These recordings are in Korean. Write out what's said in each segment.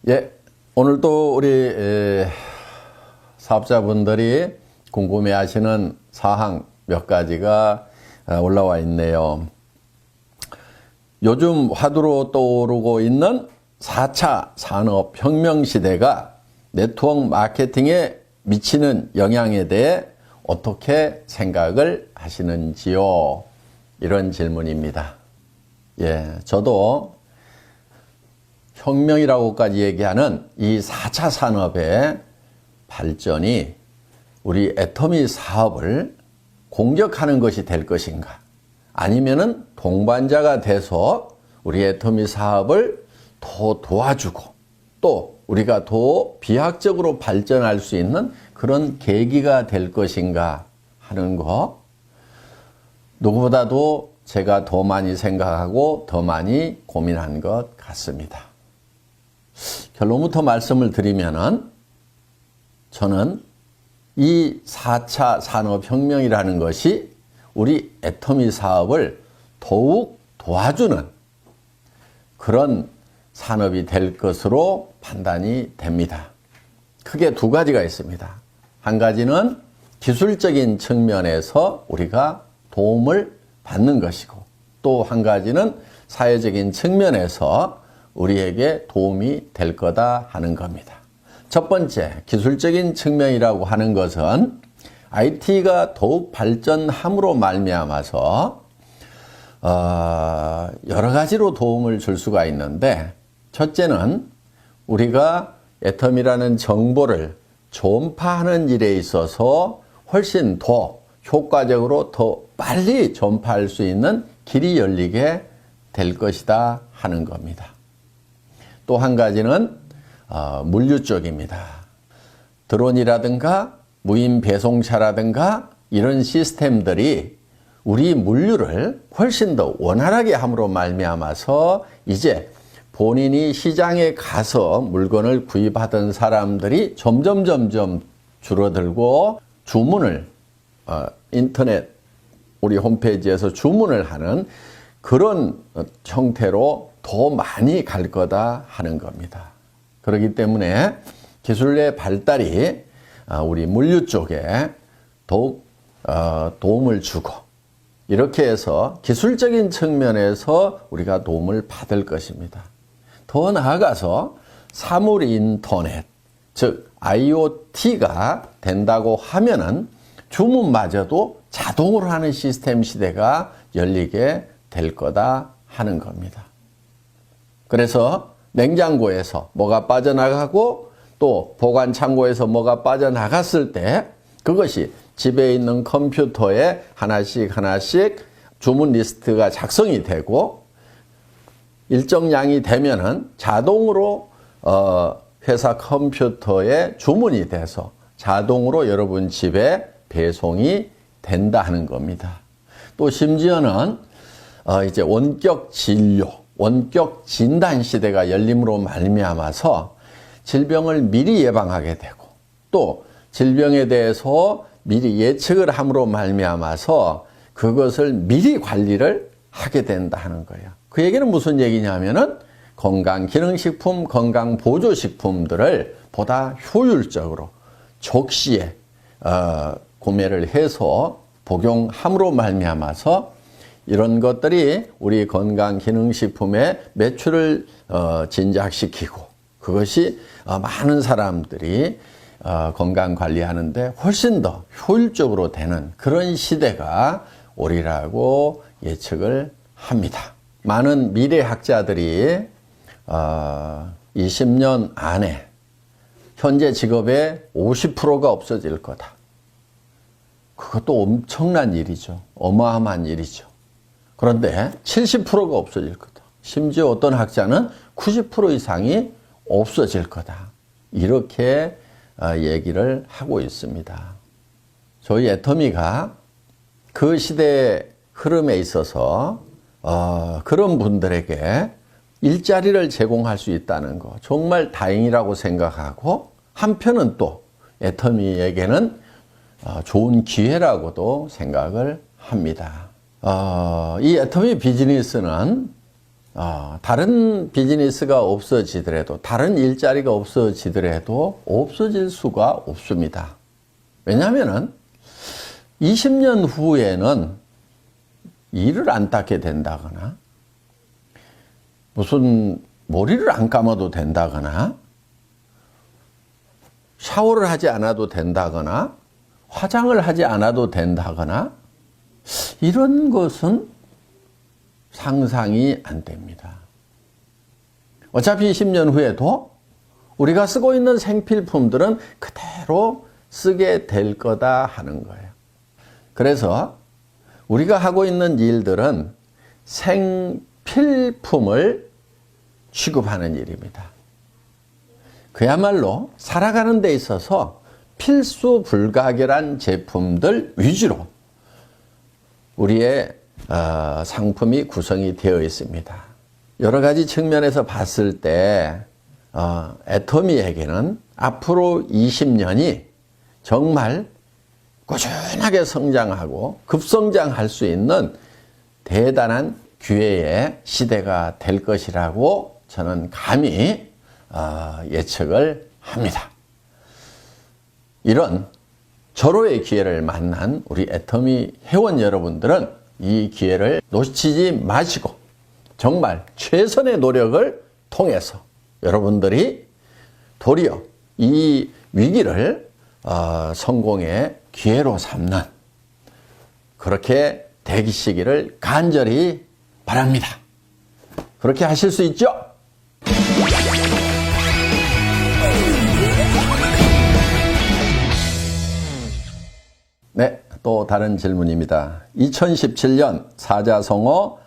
예, 오늘도 우리 사업자분들이 궁금해하시는 사항 몇 가지가 올라와 있네요. 요즘 화두로 떠오르고 있는 4차 산업혁명 시대가 네트워크 마케팅에 미치는 영향에 대해 어떻게 생각을 하시는지요? 이런 질문입니다. 예, 저도 혁명이라고까지 얘기하는 이 4차 산업의 발전이 우리 애터미 사업을 공격하는 것이 될 것인가, 아니면은 동반자가 돼서 우리 애터미 사업을 더 도와주고 또 우리가 더 비약적으로 발전할 수 있는 그런 계기가 될 것인가 하는 거, 누구보다도 제가 더 많이 생각하고 더 많이 고민한 것 같습니다. 결론부터 말씀을 드리면은, 저는 이 4차 산업혁명이라는 것이 우리 애터미 사업을 더욱 도와주는 그런 산업이 될 것으로 판단이 됩니다. 크게 두 가지가 있습니다. 한 가지는 기술적인 측면에서 우리가 도움을 받는 것이고, 또 한 가지는 사회적인 측면에서 우리에게 도움이 될 거다 하는 겁니다. 첫 번째, 기술적인 측면이라고 하는 것은 IT가 더욱 발전함으로 말미암아서 여러 가지로 도움을 줄 수가 있는데, 첫째는 우리가 애터미라는 정보를 전파하는 일에 있어서 훨씬 더 효과적으로 더 빨리 전파할 수 있는 길이 열리게 될 것이다 하는 겁니다. 또 한 가지는 물류 쪽입니다. 드론이라든가 무인 배송차라든가 이런 시스템들이 우리 물류를 훨씬 더 원활하게 함으로 말미암아서 이제 본인이 시장에 가서 물건을 구입하던 사람들이 점점 줄어들고, 주문을 인터넷 우리 홈페이지에서 주문을 하는 그런 형태로 더 많이 갈 거다 하는 겁니다. 그렇기 때문에 기술의 발달이 우리 물류 쪽에 더욱 도움을 주고, 이렇게 해서 기술적인 측면에서 우리가 도움을 받을 것입니다. 더 나아가서 사물 인터넷, 즉 IoT가 된다고 하면은 주문마저도 자동으로 하는 시스템 시대가 열리게 될 거다 하는 겁니다. 그래서 냉장고에서 뭐가 빠져나가고 또 보관 창고에서 뭐가 빠져나갔을 때 그것이 집에 있는 컴퓨터에 하나씩 주문 리스트가 작성이 되고, 일정량이 되면은 자동으로 회사 컴퓨터에 주문이 돼서 자동으로 여러분 집에 배송이 된다 하는 겁니다. 또 심지어는 이제 원격 진료, 원격 진단 시대가 열림으로 말미암아서 질병을 미리 예방하게 되고, 또 질병에 대해서 미리 예측을 함으로 말미암아서 그것을 미리 관리를 하게 된다 하는 거예요. 그 얘기는 무슨 얘기냐면은 건강기능식품, 건강보조식품들을 보다 효율적으로 적시에 구매를 해서 복용함으로 말미암아서 이런 것들이 우리 건강기능식품의 매출을 진작시키고, 그것이 많은 사람들이 건강관리하는데 훨씬 더 효율적으로 되는 그런 시대가 오리라고 예측을 합니다. 많은 미래학자들이 20년 안에 현재 직업의 50%가 없어질 거다. 그것도 엄청난 일이죠. 어마어마한 일이죠. 그런데 70%가 없어질 거다. 심지어 어떤 학자는 90% 이상이 없어질 거다. 이렇게 얘기를 하고 있습니다. 저희 애터미가 그 시대의 흐름에 있어서 그런 분들에게 일자리를 제공할 수 있다는 거 정말 다행이라고 생각하고, 한편은 또 애터미에게는 좋은 기회라고도 생각을 합니다. 이 애터미 비즈니스는 다른 비즈니스가 없어지더라도, 다른 일자리가 없어지더라도 없어질 수가 없습니다. 왜냐하면 20년 후에는 이를 안 닦게 된다거나, 무슨 머리를 안 감아도 된다거나, 샤워를 하지 않아도 된다거나, 화장을 하지 않아도 된다거나, 이런 것은 상상이 안 됩니다. 어차피 10년 후에도 우리가 쓰고 있는 생필품들은 그대로 쓰게 될 거다 하는 거예요. 그래서 우리가 하고 있는 일들은 생필품을 취급하는 일입니다. 그야말로 살아가는 데 있어서 필수 불가결한 제품들 위주로 우리의 상품이 구성이 되어 있습니다. 여러 가지 측면에서 봤을 때 애터미에게는 앞으로 20년이 정말 꾸준하게 성장하고 급성장할 수 있는 대단한 기회의 시대가 될 것이라고 저는 감히 예측을 합니다. 이런 절호의 기회를 만난 우리 애터미 회원 여러분들은 이 기회를 놓치지 마시고 정말 최선의 노력을 통해서 여러분들이 도리어 이 위기를 성공의 기회로 삼는 그렇게 되시기를 간절히 바랍니다. 그렇게 하실 수 있죠? 네, 또 다른 질문입니다. 2017년 사자성어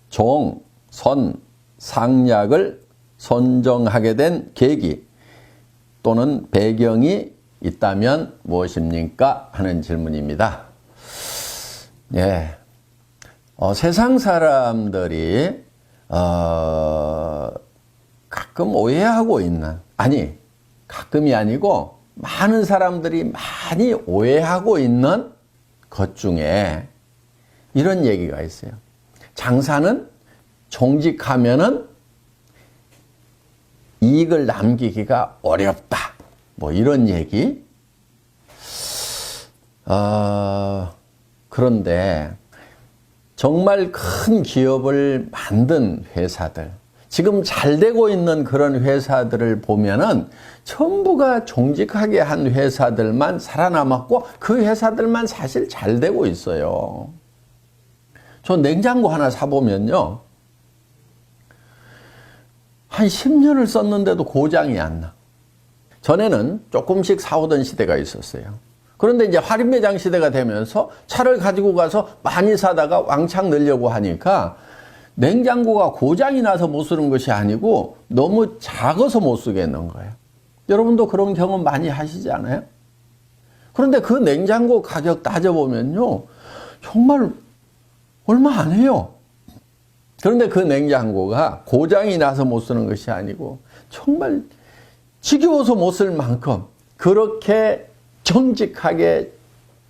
종, 선, 상약을 선정하게 된 계기 또는 배경이 있다면 무엇입니까? 하는 질문입니다. 예, 세상 사람들이 가끔 오해하고 있는, 아니 가끔이 아니고 많은 사람들이 많이 오해하고 있는 것 중에 이런 얘기가 있어요. 장사는 정직하면은 이익을 남기기가 어렵다. 뭐 이런 얘기. 그런데 정말 큰 기업을 만든 회사들, 지금 잘 되고 있는 그런 회사들을 보면은 전부가 정직하게 한 회사들만 살아남았고 그 회사들만 사실 잘 되고 있어요. 저 냉장고 하나 사보면요, 한 10년을 썼는데도 고장이 안 나. 전에는 조금씩 사오던 시대가 있었어요. 그런데 이제 할인매장 시대가 되면서 차를 가지고 가서 많이 사다가 왕창 넣으려고 하니까 냉장고가 고장이 나서 못 쓰는 것이 아니고 너무 작아서 못 쓰겠는 거예요. 여러분도 그런 경험 많이 하시지 않아요? 그런데 그 냉장고 가격 따져보면요, 정말 얼마 안 해요. 그런데 그 냉장고가 고장이 나서 못 쓰는 것이 아니고 정말 지겨워서 못 쓸 만큼 그렇게 정직하게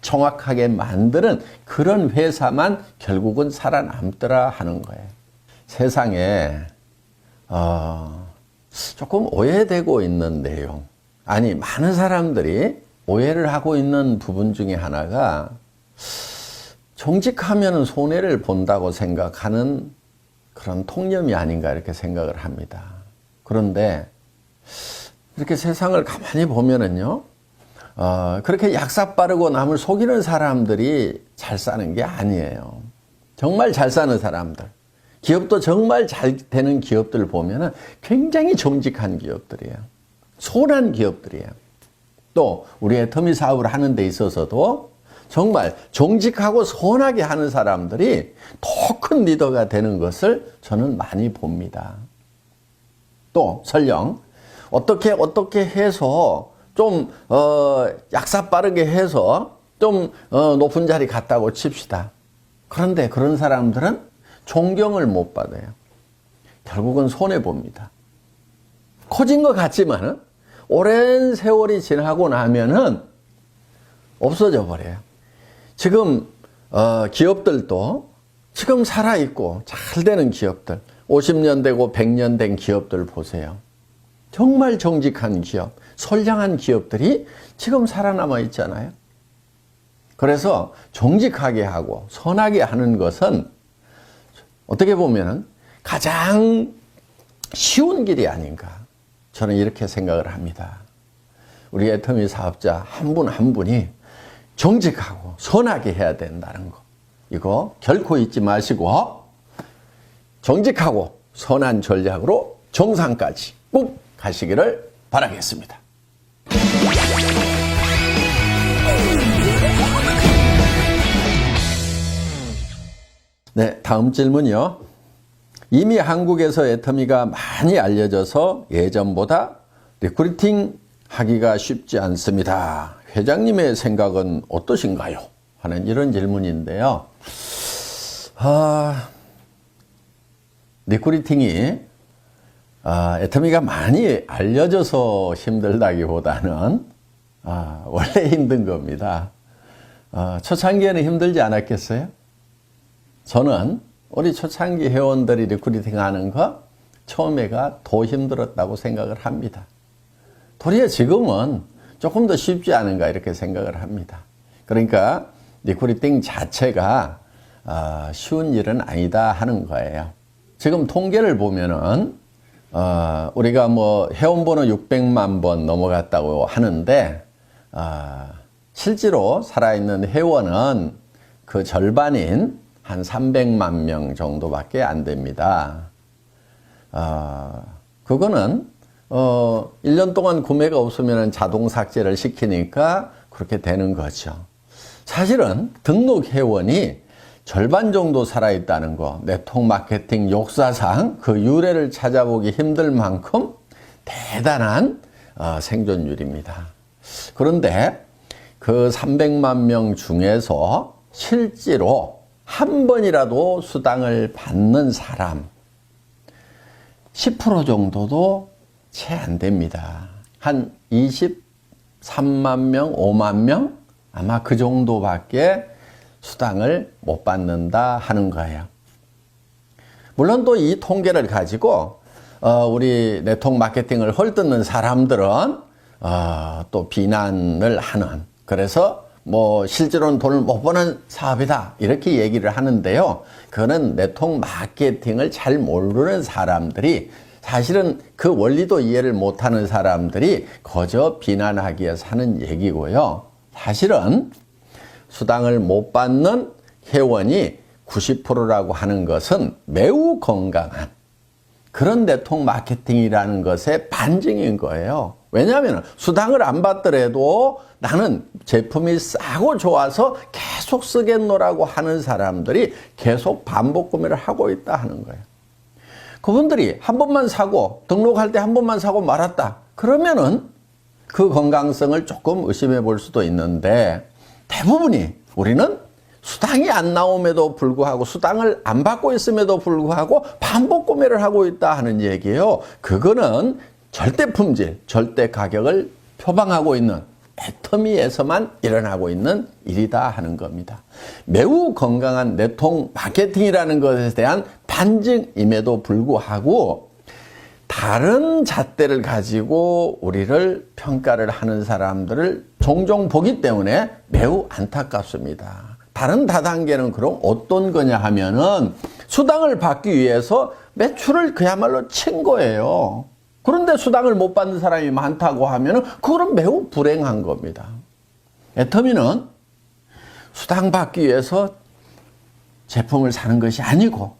정확하게 만드는 그런 회사만 결국은 살아남더라 하는 거예요. 세상에 조금 오해되고 있는 내용, 아니 많은 사람들이 오해를 하고 있는 부분 중에 하나가 정직하면 손해를 본다고 생각하는 그런 통념이 아닌가 이렇게 생각을 합니다. 그런데 이렇게 세상을 가만히 보면은요, 그렇게 약삭 빠르고 남을 속이는 사람들이 잘 사는 게 아니에요. 정말 잘 사는 사람들, 기업도 정말 잘 되는 기업들을 보면은 굉장히 정직한 기업들이에요. 선한 기업들이에요. 또 우리 애터미 사업을 하는 데 있어서도 정말 정직하고 선하게 하는 사람들이 더 큰 리더가 되는 것을 저는 많이 봅니다. 또 설령 어떻게 해서 좀 약삭 빠르게 해서 좀 높은 자리 갔다고 칩시다. 그런데 그런 사람들은 존경을 못 받아요. 결국은 손해봅니다. 커진 것 같지만은 오랜 세월이 지나고 나면은 없어져 버려요. 지금 기업들도 지금 살아있고 잘 되는 기업들, 50년 되고 100년 된 기업들 보세요. 정말 정직한 기업, 선량한 기업들이 지금 살아남아 있잖아요. 그래서 정직하게 하고 선하게 하는 것은 어떻게 보면 가장 쉬운 길이 아닌가. 저는 이렇게 생각을 합니다. 우리 애터미 사업자 한 분 한 분이 정직하고 선하게 해야 된다는 거. 이거 결코 잊지 마시고 정직하고 선한 전략으로 정상까지 꼭 가시기를 바라겠습니다. 네, 다음 질문이요. 이미 한국에서 애터미가 많이 알려져서 예전보다 리크루팅 하기가 쉽지 않습니다. 회장님의 생각은 어떠신가요? 하는 이런 질문인데요. 리크루팅이 애터미가 많이 알려져서 힘들다기보다는 원래 힘든 겁니다. 초창기에는 힘들지 않았겠어요? 저는 우리 초창기 회원들이 리크루팅 하는 거 처음에가 더 힘들었다고 생각을 합니다. 도리어 지금은 조금 더 쉽지 않은가 이렇게 생각을 합니다. 그러니까 리크루팅 자체가 쉬운 일은 아니다 하는 거예요. 지금 통계를 보면은 우리가 뭐 회원번호 600만 번 넘어갔다고 하는데 실제로 살아있는 회원은 그 절반인 한 300만 명 정도밖에 안 됩니다. 그거는 1년 동안 구매가 없으면 자동 삭제를 시키니까 그렇게 되는 거죠. 사실은 등록 회원이 절반 정도 살아있다는 거, 네트워크 마케팅 역사상 그 유래를 찾아보기 힘들 만큼 대단한 생존율입니다. 그런데 그 300만 명 중에서 실제로 한 번이라도 수당을 받는 사람 10% 정도도 채 안 됩니다. 한 23만 명, 5만 명? 아마 그 정도밖에 수당을 못 받는다 하는 거예요. 물론 또 이 통계를 가지고 우리 네트워크 마케팅을 헐뜯는 사람들은 또 비난을 하는, 그래서 뭐 실제로는 돈을 못 버는 사업이다 이렇게 얘기를 하는데요. 그거는 네트워크 마케팅을 잘 모르는 사람들이, 사실은 그 원리도 이해를 못하는 사람들이 거저 비난하기 위해서 하는 얘기고요. 사실은 수당을 못 받는 회원이 90%라고 하는 것은 매우 건강한 그런 네트워크 마케팅이라는 것의 반증인 거예요. 왜냐하면 수당을 안 받더라도 나는 제품이 싸고 좋아서 계속 쓰겠노라고 하는 사람들이 계속 반복 구매를 하고 있다 하는 거예요. 그분들이 한 번만 사고 등록할 때 한 번만 사고 말았다. 그러면은 그 건강성을 조금 의심해 볼 수도 있는데, 대부분이 우리는 수당이 안 나옴에도 불구하고 수당을 안 받고 있음에도 불구하고 반복 구매를 하고 있다 하는 얘기예요. 그거는 절대 품질, 절대 가격을 표방하고 있는 애터미에서만 일어나고 있는 일이다 하는 겁니다. 매우 건강한 네트워크 마케팅이라는 것에 대한 반증임에도 불구하고 다른 잣대를 가지고 우리를 평가를 하는 사람들을 종종 보기 때문에 매우 안타깝습니다. 다른 다단계는 그럼 어떤 거냐 하면은 수당을 받기 위해서 매출을 그야말로 친 거예요. 그런데 수당을 못 받는 사람이 많다고 하면은 그거는 매우 불행한 겁니다. 애터미는 수당 받기 위해서 제품을 사는 것이 아니고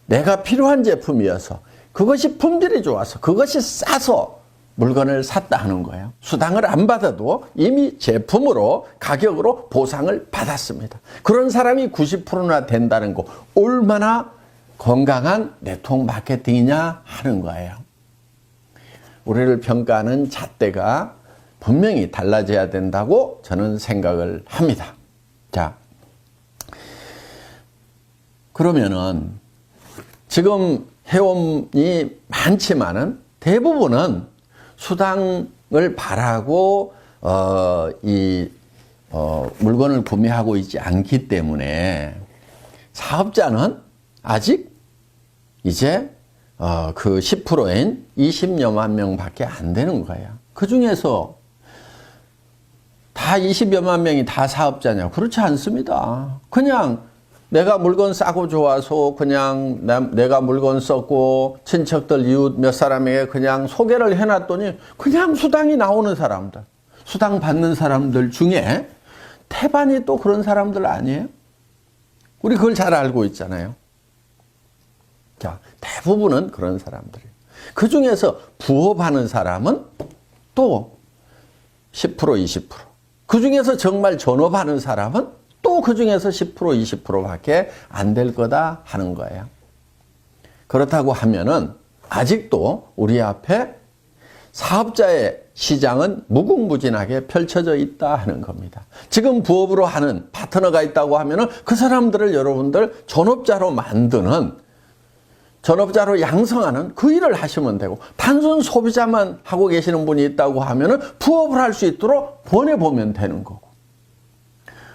내가 필요한 제품이어서 그것이 품질이 좋아서 그것이 싸서 물건을 샀다 하는 거예요. 수당을 안 받아도 이미 제품으로 가격으로 보상을 받았습니다. 그런 사람이 90%나 된다는 거 얼마나 건강한 네트워크 마케팅이냐 하는 거예요. 우리를 평가하는 잣대가 분명히 달라져야 된다고 저는 생각을 합니다. 자, 그러면은 지금 회원이 많지만은 대부분은 수당을 바라고 물건을 구매하고 있지 않기 때문에 사업자는 아직 이제 그 10%인 20여만 명밖에 안 되는 거예요. 그 중에서 다 20여만 명이 다 사업자냐? 그렇지 않습니다. 그냥 내가 물건 싸고 좋아서 그냥 내가 물건 썼고 친척들 이웃 몇 사람에게 그냥 소개를 해놨더니 그냥 수당이 나오는 사람들, 수당 받는 사람들 중에 태반이 또 그런 사람들 아니에요? 우리 그걸 잘 알고 있잖아요. 자, 대부분은 그런 사람들이에요. 그 중에서 부업하는 사람은 또 10%, 20%. 그 중에서 정말 전업하는 사람은 또 그 중에서 10%, 20%밖에 안 될 거다 하는 거예요. 그렇다고 하면은 아직도 우리 앞에 사업자의 시장은 무궁무진하게 펼쳐져 있다 하는 겁니다. 지금 부업으로 하는 파트너가 있다고 하면은 그 사람들을 여러분들 전업자로 만드는, 전업자로 양성하는 그 일을 하시면 되고, 단순 소비자만 하고 계시는 분이 있다고 하면은 부업을 할 수 있도록 보내보면 되는 거고.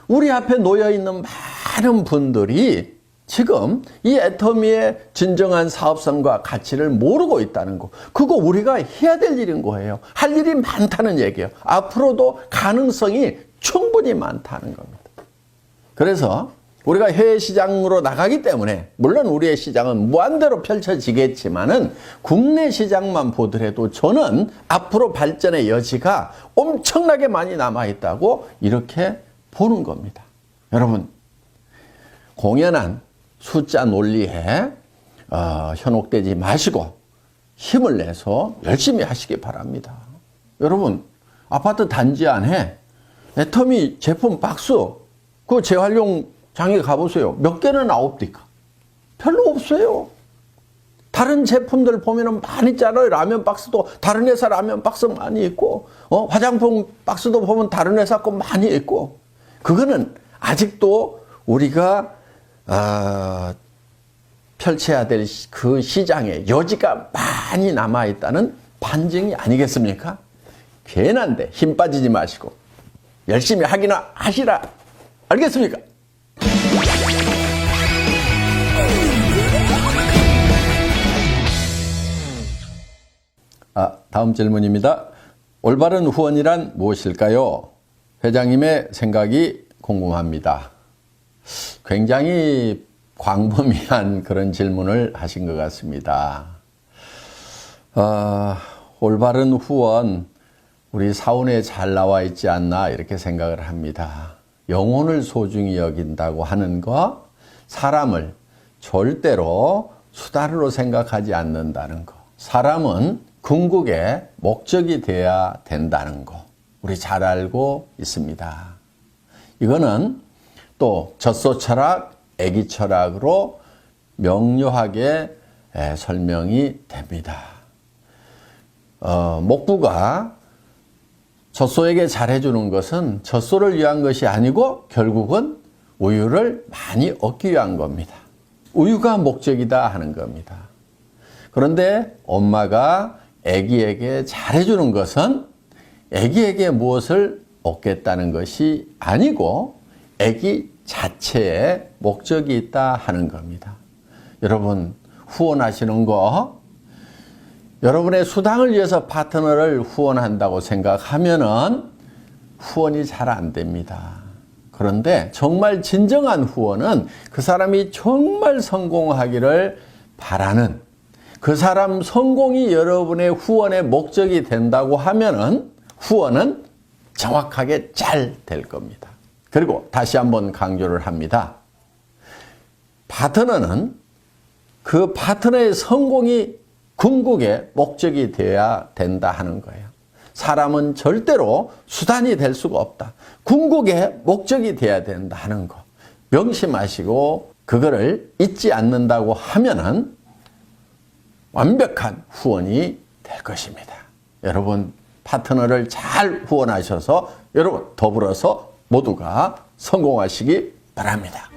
우리 앞에 놓여 있는 많은 분들이 지금 이 애터미의 진정한 사업성과 가치를 모르고 있다는 거. 그거 우리가 해야 될 일인 거예요. 할 일이 많다는 얘기예요. 앞으로도 가능성이 충분히 많다는 겁니다. 그래서 우리가 해외 시장으로 나가기 때문에 물론 우리의 시장은 무한대로 펼쳐지겠지만은 국내 시장만 보더라도 저는 앞으로 발전의 여지가 엄청나게 많이 남아있다고 이렇게 보는 겁니다. 여러분, 공연한 숫자 논리에 현혹되지 마시고 힘을 내서 열심히 하시기 바랍니다. 여러분, 아파트 단지 안에 애터미 제품 박스 그 재활용장에 가보세요. 몇 개는 나옵니까? 별로 없어요. 다른 제품들 보면은 많이 있잖아요. 라면 박스도 다른 회사 라면 박스 많이 있고, 화장품 박스도 보면 다른 회사 거 많이 있고, 그거는 아직도 우리가 펼쳐야 될 그 시장에 여지가 많이 남아있다는 반증이 아니겠습니까? 괜한데 힘 빠지지 마시고 열심히 하기나 하시라. 알겠습니까? 다음 질문입니다. 올바른 후원이란 무엇일까요? 회장님의 생각이 궁금합니다. 굉장히 광범위한 그런 질문을 하신 것 같습니다. 올바른 후원, 우리 사원에 잘 나와 있지 않나 이렇게 생각을 합니다. 영혼을 소중히 여긴다고 하는 거, 사람을 절대로 수단으로 생각하지 않는다는 거, 사람은 궁극의 목적이 되어야 된다는 거, 우리 잘 알고 있습니다. 이거는 또 젖소 철학, 애기 철학으로 명료하게 설명이 됩니다. 목부가 젖소에게 잘해주는 것은 젖소를 위한 것이 아니고 결국은 우유를 많이 얻기 위한 겁니다. 우유가 목적이다 하는 겁니다. 그런데 엄마가 아기에게 잘해주는 것은 아기에게 무엇을 얻겠다는 것이 아니고 아기 자체에 목적이 있다 하는 겁니다. 여러분, 후원하시는 거, 여러분의 수당을 위해서 파트너를 후원한다고 생각하면은 후원이 잘 안 됩니다. 그런데 정말 진정한 후원은 그 사람이 정말 성공하기를 바라는, 그 사람 성공이 여러분의 후원의 목적이 된다고 하면은 후원은 정확하게 잘 될 겁니다. 그리고 다시 한번 강조를 합니다. 파트너는 그 파트너의 성공이 궁극의 목적이 되어야 된다 하는 거예요. 사람은 절대로 수단이 될 수가 없다. 궁극의 목적이 되어야 된다 하는 거. 명심하시고 그거를 잊지 않는다고 하면은 완벽한 후원이 될 것입니다. 여러분, 파트너를 잘 후원하셔서 여러분 더불어서 모두가 성공하시기 바랍니다.